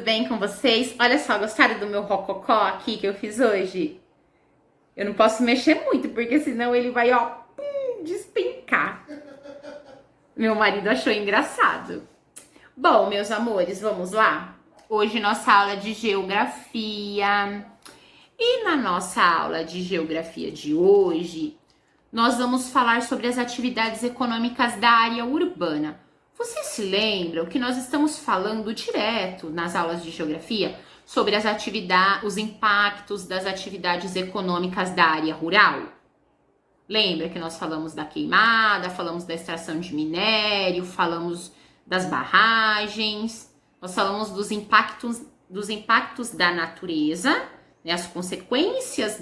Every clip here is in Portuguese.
bem com vocês? Olha só, gostaram do meu rococó aqui que eu fiz hoje? Eu não posso mexer muito, porque senão ele vai, ó, despencar. Meu marido achou engraçado. Bom, meus amores, vamos lá? Hoje nossa aula de geografia. E na nossa aula de geografia de hoje, nós vamos falar sobre as atividades econômicas da área urbana. Vocês se lembram que nós estamos falando direto nas aulas de geografia sobre as atividades, os impactos das atividades econômicas da área rural? Lembra que nós falamos da queimada, falamos da extração de minério, falamos das barragens, nós falamos dos impactos da natureza, né, as consequências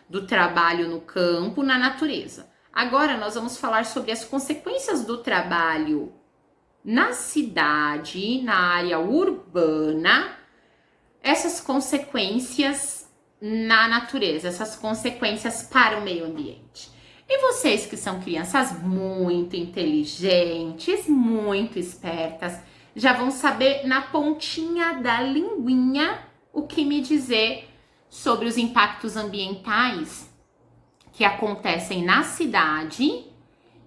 do trabalho no campo, na natureza. Agora nós vamos falar sobre as consequências do trabalho na cidade, na área urbana, essas consequências na natureza, essas consequências para o meio ambiente. E vocês que são crianças muito inteligentes, muito espertas, já vão saber na pontinha da linguinha o que me dizer sobre os impactos ambientais que acontecem na cidade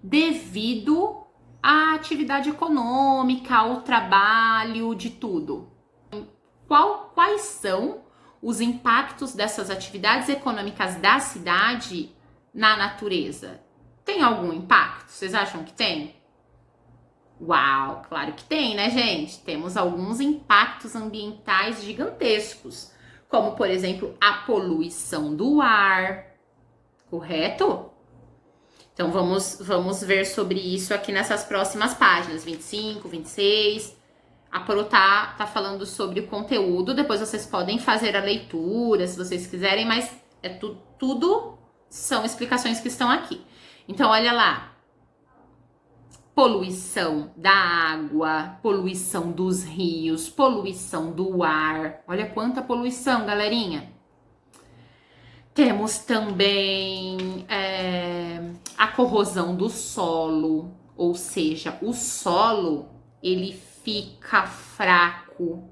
devido à atividade econômica, ao trabalho, de tudo. Quais são os impactos dessas atividades econômicas da cidade na natureza? Tem algum impacto? Vocês acham que tem? Uau, claro que tem, né, gente? Temos alguns impactos ambientais gigantescos, como, por exemplo, a poluição do ar, correto? Então, vamos ver sobre isso aqui nessas próximas páginas, 25, 26. A Pro tá falando sobre o conteúdo, depois vocês podem fazer a leitura, se vocês quiserem, mas tudo são explicações que estão aqui. Então, olha lá. Poluição da água, poluição dos rios, poluição do ar. Olha quanta poluição, galerinha. Temos também a corrosão do solo, ou seja, o solo ele fica fraco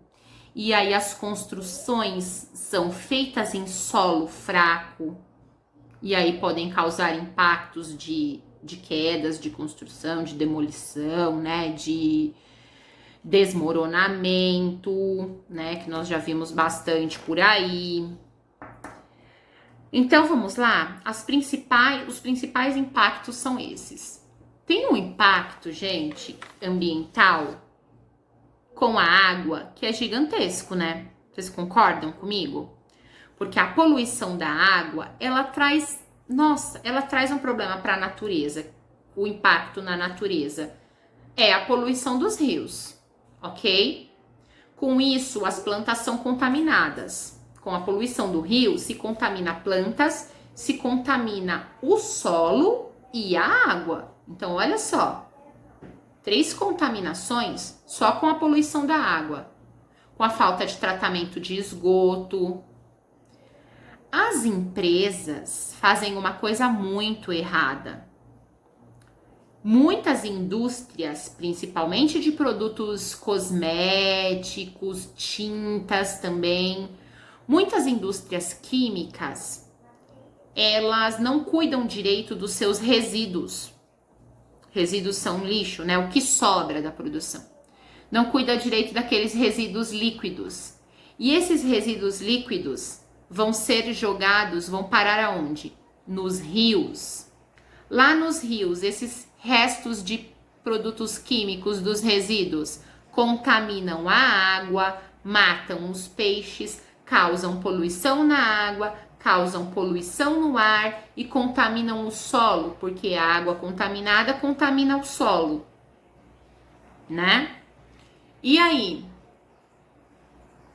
e aí as construções são feitas em solo fraco e aí podem causar impactos de quedas de construção, de demolição, né, de desmoronamento, né, que nós já vimos bastante por aí. Então, vamos lá? Os principais impactos são esses. Tem um impacto, gente, ambiental com a água que é gigantesco, né? Vocês concordam comigo? Porque a poluição da água, ela traz um problema para a natureza. O impacto na natureza é a poluição dos rios, ok? Com isso, as plantas são contaminadas. Com a poluição do rio, se contamina plantas, se contamina o solo e a água. Então, olha só, 3 contaminações só com a poluição da água, com a falta de tratamento de esgoto. As empresas fazem uma coisa muito errada. Muitas indústrias, principalmente de produtos cosméticos, tintas também, muitas indústrias químicas, elas não cuidam direito dos seus resíduos. Resíduos são lixo, né? O que sobra da produção. Não cuida direito daqueles resíduos líquidos. E esses resíduos líquidos vão ser jogados, vão parar aonde? Nos rios. Lá nos rios, esses restos de produtos químicos dos resíduos contaminam a água, matam os peixes, causam poluição na água, causam poluição no ar e contaminam o solo, porque a água contaminada contamina o solo, né? E aí?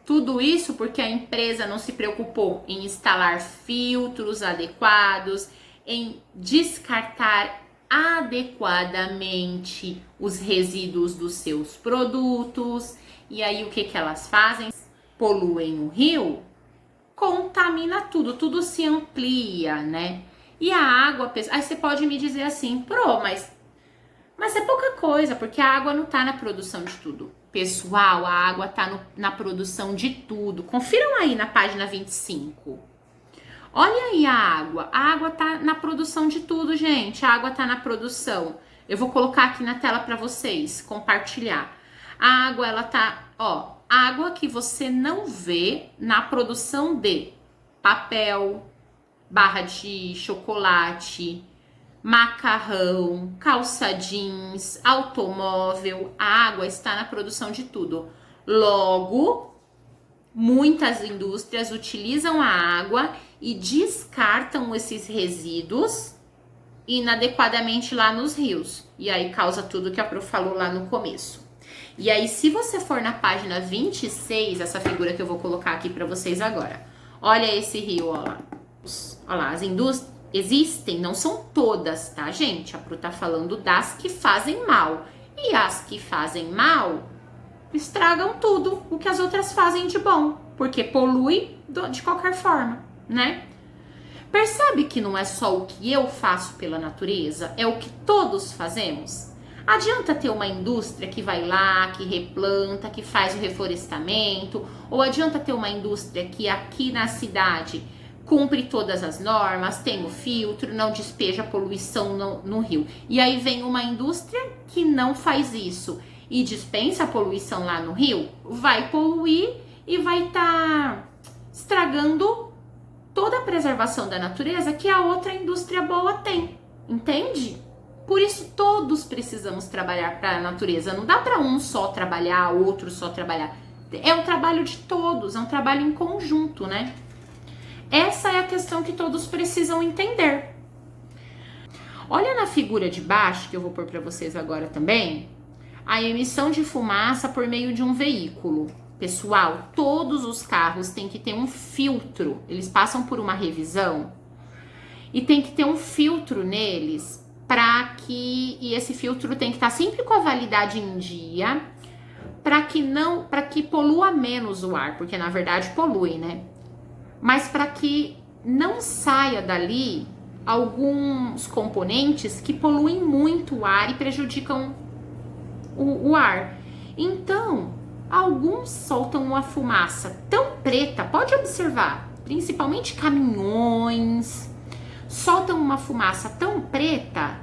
Tudo isso porque a empresa não se preocupou em instalar filtros adequados, em descartar adequadamente os resíduos dos seus produtos. E aí o que elas fazem? Poluem o rio, contamina tudo se amplia, né? E a água, aí você pode me dizer assim, mas é pouca coisa, porque a água não tá na produção de tudo. Pessoal, a água tá na produção de tudo. Confiram aí na página 25. Olha aí a água tá na produção de tudo, gente. A água tá na produção. Eu vou colocar aqui na tela para vocês, compartilhar. A água, ela tá, ó, água que você não vê na produção de papel, barra de chocolate, macarrão, calça jeans, automóvel. A água está na produção de tudo. Logo, muitas indústrias utilizam a água e descartam esses resíduos inadequadamente lá nos rios. E aí causa tudo que a Pro falou lá no começo. E aí, se você for na página 26, essa figura que eu vou colocar aqui para vocês agora. Olha esse rio, ó lá. Olha lá, as indústrias existem, não são todas, tá, gente? A Pro tá falando das que fazem mal. E as que fazem mal estragam tudo o que as outras fazem de bom, porque polui de qualquer forma, né? Percebe que não é só o que eu faço pela natureza, é o que todos fazemos? Adianta ter uma indústria que vai lá, que replanta, que faz o reflorestamento, ou adianta ter uma indústria que aqui na cidade cumpre todas as normas, tem o filtro, não despeja poluição no rio. E aí vem uma indústria que não faz isso e dispensa a poluição lá no rio, vai poluir e vai estar estragando toda a preservação da natureza que a outra indústria boa tem, entende? Por isso todos precisamos trabalhar para a natureza. Não dá para um só trabalhar, outro só trabalhar. É um trabalho de todos, é um trabalho em conjunto, né? Essa é a questão que todos precisam entender. Olha na figura de baixo, que eu vou pôr para vocês agora também, a emissão de fumaça por meio de um veículo. Pessoal, todos os carros têm que ter um filtro. Eles passam por uma revisão e tem que ter um filtro neles e esse filtro tem que estar sempre com a validade em dia, para que polua menos o ar, porque na verdade polui, né? Mas para que não saia dali alguns componentes que poluem muito o ar e prejudicam o ar. Então, alguns soltam uma fumaça tão preta, pode observar, principalmente caminhões, soltam uma fumaça tão preta,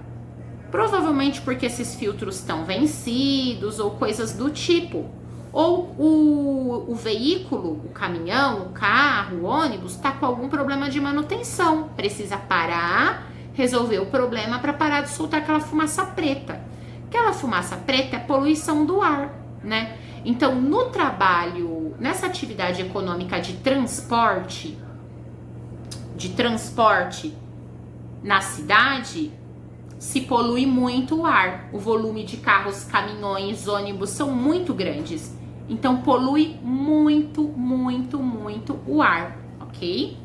provavelmente porque esses filtros estão vencidos ou coisas do tipo. Ou o veículo, o caminhão, o carro, o ônibus está com algum problema de manutenção. Precisa parar, resolver o problema para parar de soltar aquela fumaça preta. Aquela fumaça preta é poluição do ar, né? Então, no trabalho, nessa atividade econômica de transporte na cidade, se polui muito o ar. O volume de carros, caminhões, ônibus são muito grandes. Então, polui muito, muito, muito o ar, ok?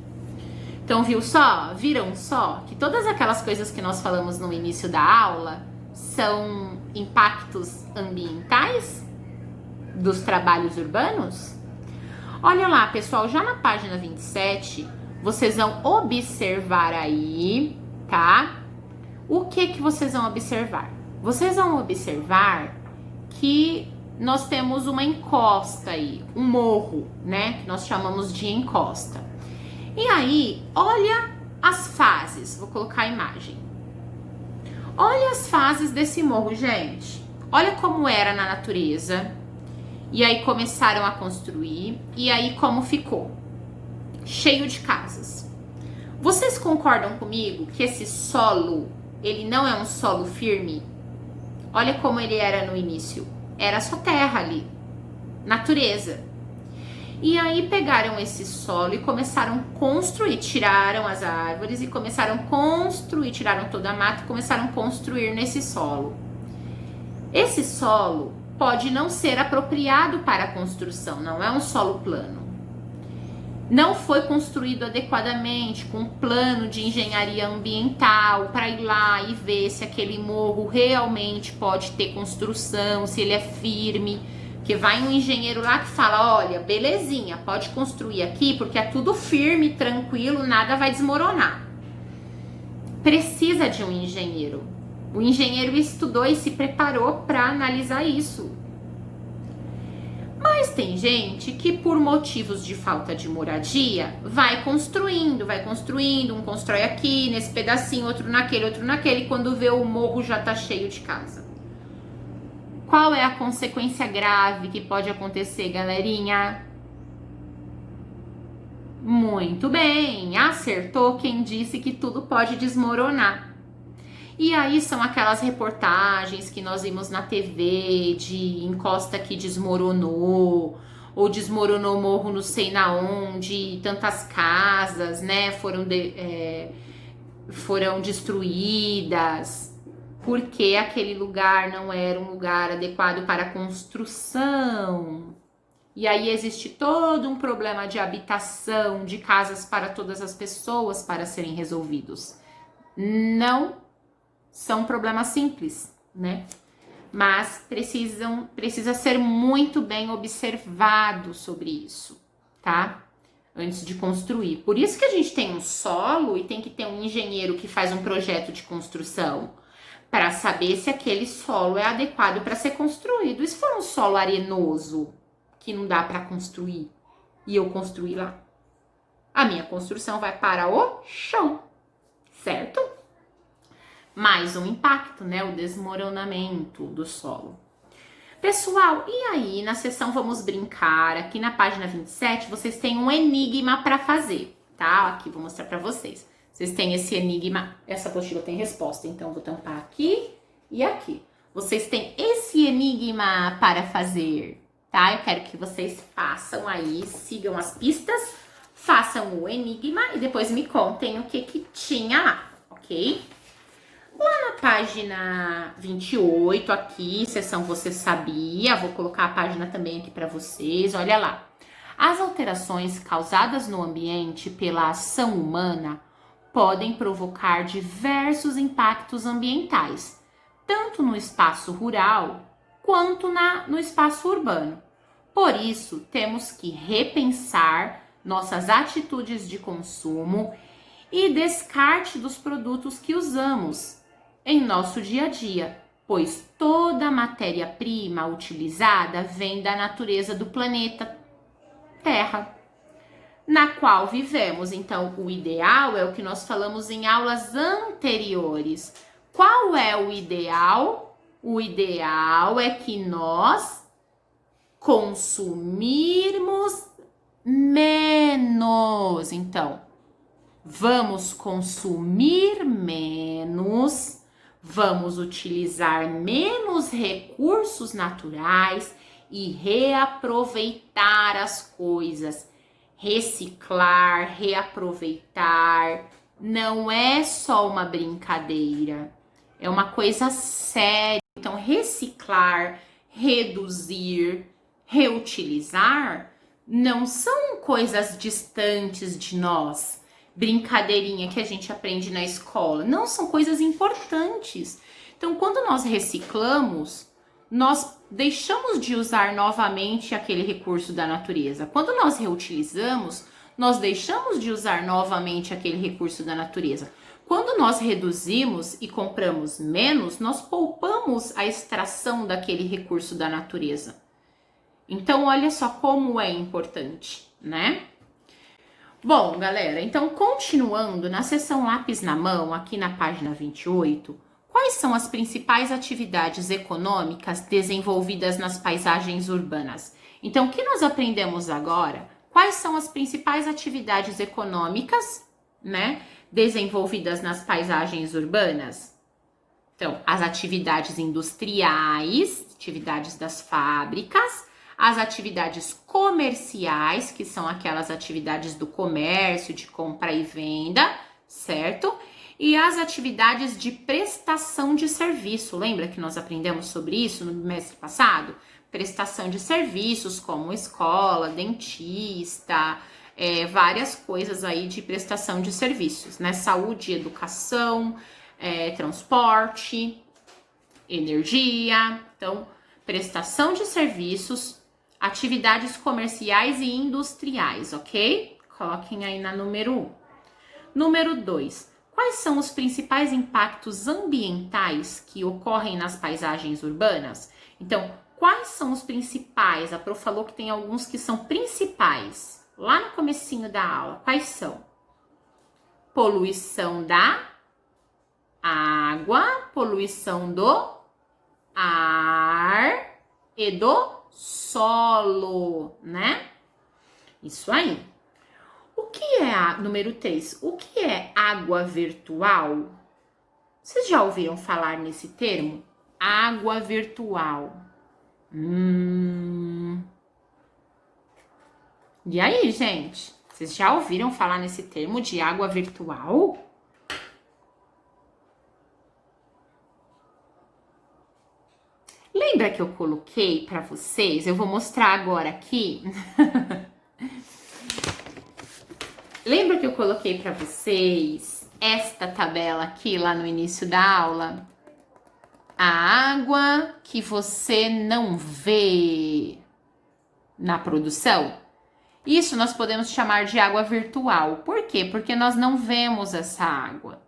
Então, viram só que todas aquelas coisas que nós falamos no início da aula são impactos ambientais dos trabalhos urbanos? Olha lá, pessoal, já na página 27, vocês vão observar aí, tá? O que vocês vão observar? Vocês vão observar que nós temos uma encosta aí, um morro, né? Que nós chamamos de encosta. E aí, olha as fases. Vou colocar a imagem. Olha as fases desse morro, gente. Olha como era na natureza. E aí começaram a construir. E aí como ficou? Cheio de casas. Vocês concordam comigo que esse solo, ele não é um solo firme? Olha como ele era no início. Era só terra ali, natureza. E aí pegaram esse solo e começaram a construir, tiraram as árvores e começaram a construir, tiraram toda a mata e começaram a construir nesse solo. Esse solo pode não ser apropriado para a construção, não é um solo plano. Não foi construído adequadamente, com um plano de engenharia ambiental para ir lá e ver se aquele morro realmente pode ter construção, se ele é firme. Porque vai um engenheiro lá que fala, olha, belezinha, pode construir aqui porque é tudo firme, tranquilo, nada vai desmoronar. Precisa de um engenheiro. O engenheiro estudou e se preparou para analisar isso. Mas tem gente que por motivos de falta de moradia vai construindo, um constrói aqui, nesse pedacinho, outro naquele, e quando vê o morro já tá cheio de casa. Qual é a consequência grave que pode acontecer, galerinha? Muito bem, acertou quem disse que tudo pode desmoronar. E aí são aquelas reportagens que nós vimos na TV de encosta que desmoronou, ou desmoronou morro não sei na onde, tantas casas, né, foram destruídas, porque aquele lugar não era um lugar adequado para construção. E aí existe todo um problema de habitação, de casas para todas as pessoas para serem resolvidos. Não são problemas simples, né? Mas precisa ser muito bem observado sobre isso, tá? Antes de construir. Por isso que a gente tem um solo e tem que ter um engenheiro que faz um projeto de construção para saber se aquele solo é adequado para ser construído. E se for um solo arenoso que não dá para construir e eu construir lá, a minha construção vai para o chão, certo? Mais um impacto, né? O desmoronamento do solo. Pessoal, e aí na seção Vamos Brincar, aqui na página 27, vocês têm um enigma para fazer, tá? Aqui, vou mostrar para vocês. Vocês têm esse enigma, essa apostila tem resposta, então vou tampar aqui e aqui. Vocês têm esse enigma para fazer, tá? Eu quero que vocês façam aí, sigam as pistas, façam o enigma e depois me contem o que tinha lá, ok? Lá na página 28, aqui, seção Você Sabia, vou colocar a página também aqui para vocês, olha lá. As alterações causadas no ambiente pela ação humana podem provocar diversos impactos ambientais, tanto no espaço rural quanto no espaço urbano. Por isso, temos que repensar nossas atitudes de consumo e descarte dos produtos que usamos em nosso dia a dia, pois toda matéria-prima utilizada vem da natureza do planeta Terra, na qual vivemos. Então, o ideal é o que nós falamos em aulas anteriores. Qual é o ideal? O ideal é que nós consumirmos menos. Então, vamos consumir menos, vamos utilizar menos recursos naturais e reaproveitar as coisas. Reciclar, reaproveitar, não é só uma brincadeira, é uma coisa séria. Então, reciclar, reduzir, reutilizar não são coisas distantes de nós. Brincadeirinha que a gente aprende na escola. Não, são coisas importantes. Então, quando nós reciclamos, nós deixamos de usar novamente aquele recurso da natureza. Quando nós reutilizamos, nós deixamos de usar novamente aquele recurso da natureza. Quando nós reduzimos e compramos menos, nós poupamos a extração daquele recurso da natureza. Então, olha só como é importante, né? Bom, galera, então continuando na seção Lápis na Mão, aqui na página 28, quais são as principais atividades econômicas desenvolvidas nas paisagens urbanas? Então, o que nós aprendemos agora? Quais são as principais atividades econômicas, né, desenvolvidas nas paisagens urbanas? Então, as atividades industriais, atividades das fábricas, as atividades comerciais, que são aquelas atividades do comércio, de compra e venda, certo? E as atividades de prestação de serviço. Lembra que nós aprendemos sobre isso no bimestre passado? Prestação de serviços como escola, dentista, várias coisas aí de prestação de serviços, né? Saúde, educação, transporte, energia. Então, prestação de serviços, atividades comerciais e industriais, ok? Coloquem aí na número 1. Número 2. Quais são os principais impactos ambientais que ocorrem nas paisagens urbanas? Então, Quais são os principais? A Pro falou que tem alguns que são principais. Lá no comecinho da aula, quais são? Poluição da água, poluição do ar e do solo, né? Isso aí. O que é número 3? O que é água virtual? Vocês já ouviram falar nesse termo? Água virtual. E aí, gente? Vocês já ouviram falar nesse termo de água virtual? Lembra que eu coloquei para vocês? Eu vou mostrar agora aqui. Lembra que eu coloquei para vocês esta tabela aqui lá no início da aula? A água que você não vê na produção. Isso nós podemos chamar de água virtual. Por quê? Porque nós não vemos essa água.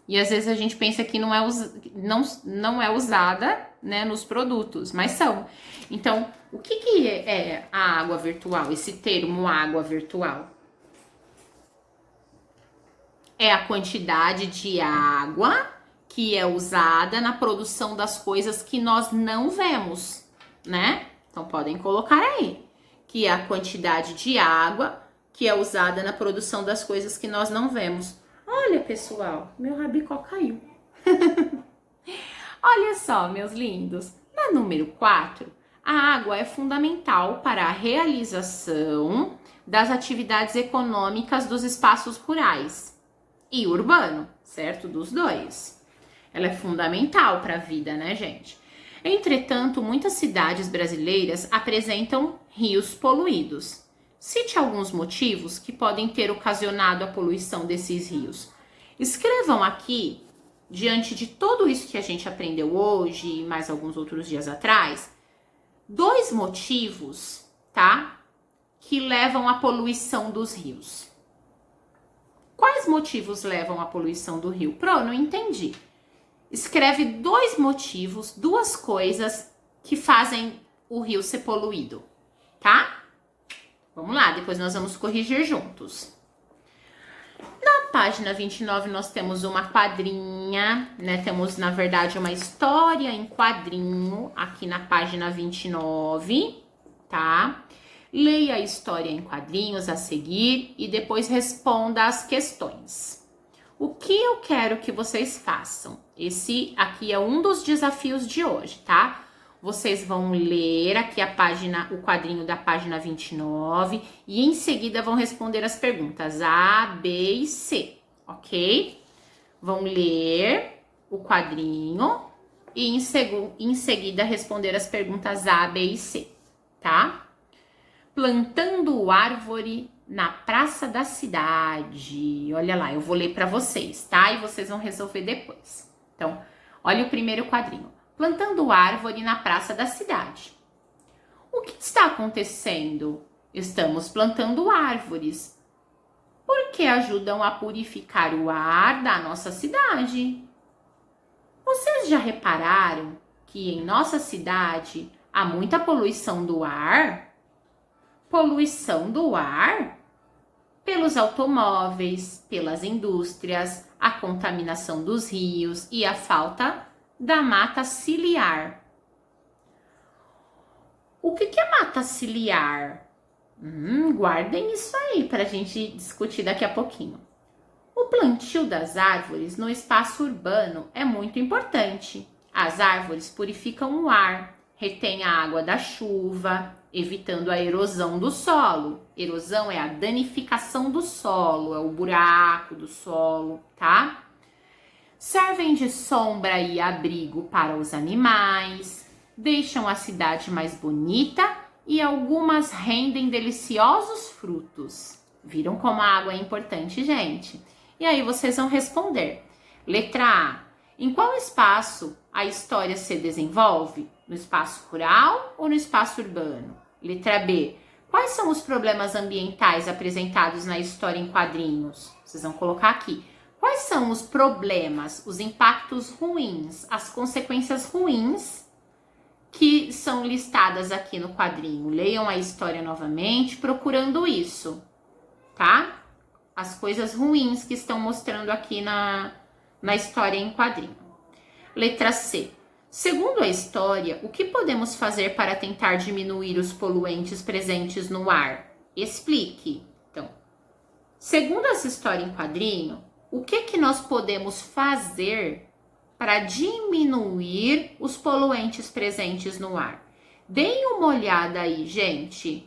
E às vezes a gente pensa que não é usada, né, nos produtos, mas são. Então, o que é a água virtual? Esse termo água virtual? É a quantidade de água que é usada na produção das coisas que nós não vemos, né? Então, podem colocar aí. Que é a quantidade de água que é usada na produção das coisas que nós não vemos. Olha, pessoal, meu rabicó caiu. Olha só, meus lindos. Na número 4, a água é fundamental para a realização das atividades econômicas dos espaços rurais e urbano, certo? Dos dois. Ela é fundamental para a vida, né, gente? Entretanto, muitas cidades brasileiras apresentam rios poluídos. Cite alguns motivos que podem ter ocasionado a poluição desses rios. Escrevam aqui, diante de tudo isso que a gente aprendeu hoje e mais alguns outros dias atrás, 2 motivos, tá? Que levam à poluição dos rios. Quais motivos levam à poluição do rio? Pro, não entendi. Escreve 2 motivos, 2 coisas que fazem o rio ser poluído, tá? Vamos lá, depois nós vamos corrigir juntos. Na página 29 nós temos uma quadrinha, né? Temos, na verdade, uma história em quadrinho aqui na página 29, tá? Leia a história em quadrinhos a seguir e depois responda as questões. O que eu quero que vocês façam? Esse aqui é um dos desafios de hoje, tá? Vocês vão ler aqui o quadrinho da página 29 e em seguida vão responder as perguntas A, B e C, ok? Vão ler o quadrinho e em seguida responder as perguntas A, B e C, tá? Plantando árvore na praça da cidade. Olha lá, eu vou ler para vocês, tá? E vocês vão resolver depois. Então, olha o primeiro quadrinho. Plantando árvore na praça da cidade. O que está acontecendo? Estamos plantando árvores, porque ajudam a purificar o ar da nossa cidade. Vocês já repararam que em nossa cidade há muita poluição do ar? Poluição do ar? Pelos automóveis, pelas indústrias, a contaminação dos rios e a falta da mata ciliar. O que é mata ciliar? Guardem isso aí para a gente discutir daqui a pouquinho. O plantio das árvores no espaço urbano é muito importante. As árvores purificam o ar, retêm a água da chuva, evitando a erosão do solo. Erosão é a danificação do solo, é o buraco do solo, tá? Servem de sombra e abrigo para os animais, deixam a cidade mais bonita e algumas rendem deliciosos frutos. Viram como a água é importante, gente? E aí vocês vão responder. Letra A. Em qual espaço a história se desenvolve? No espaço rural ou no espaço urbano? Letra B. Quais são os problemas ambientais apresentados na história em quadrinhos? Vocês vão colocar aqui. Quais são os problemas, os impactos ruins, as consequências ruins que são listadas aqui no quadrinho. Leiam a história novamente, procurando isso, tá? As coisas ruins que estão mostrando aqui na história em quadrinho. Letra C. Segundo a história, o que podemos fazer para tentar diminuir os poluentes presentes no ar? Explique. Então, segundo essa história em quadrinho, o que nós podemos fazer para diminuir os poluentes presentes no ar? Deem uma olhada aí, gente.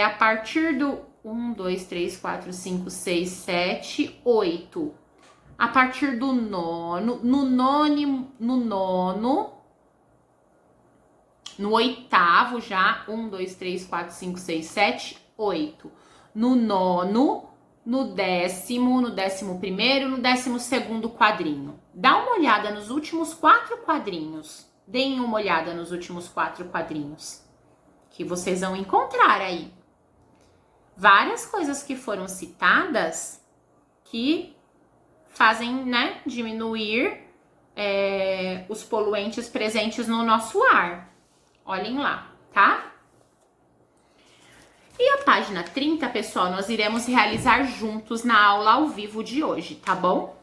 A partir do 1, 2, 3, 4, 5, 6, 7, 8. A partir do nono, no oitavo já, 1, 2, 3, 4, 5, 6, 7, 8. No nono, no 10º, no 11º, no 12º quadrinho. Dá uma olhada nos últimos 4 quadrinhos. Deem uma olhada nos últimos 4 quadrinhos, que vocês vão encontrar aí várias coisas que foram citadas que fazem, né, diminuir os poluentes presentes no nosso ar. Olhem lá, tá? E a página 30, pessoal, nós iremos realizar juntos na aula ao vivo de hoje, tá bom?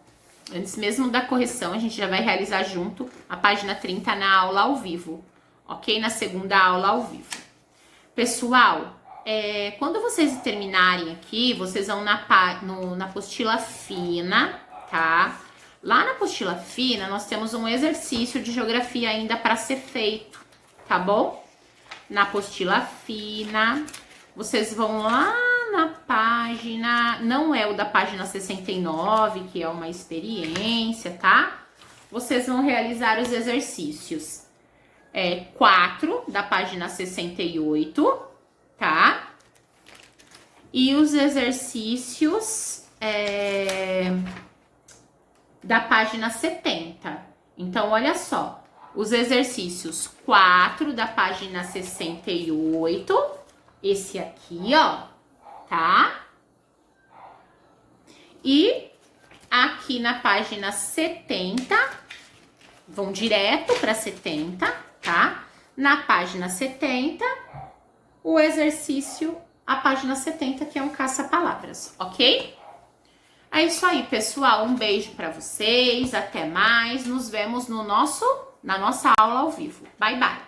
Antes mesmo da correção, a gente já vai realizar junto a página 30 na aula ao vivo, ok? Na segunda aula ao vivo. Pessoal, quando vocês terminarem aqui, vocês vão na apostila fina, tá? Lá na apostila fina, nós temos um exercício de geografia ainda para ser feito, tá bom? Na apostila fina, vocês vão lá na página, não é o da página 69, que é uma experiência, tá? Vocês vão realizar os exercícios 4 da página 68, tá? E os exercícios da página 70. Então, olha só, os exercícios 4 da página 68, esse aqui, ó, tá? E aqui na página 70, vão direto para 70, tá? Na página 70, o exercício, a página 70, que é um caça-palavras, ok? É isso aí, pessoal. Um beijo para vocês, até mais. Nos vemos na nossa aula ao vivo. Bye, bye.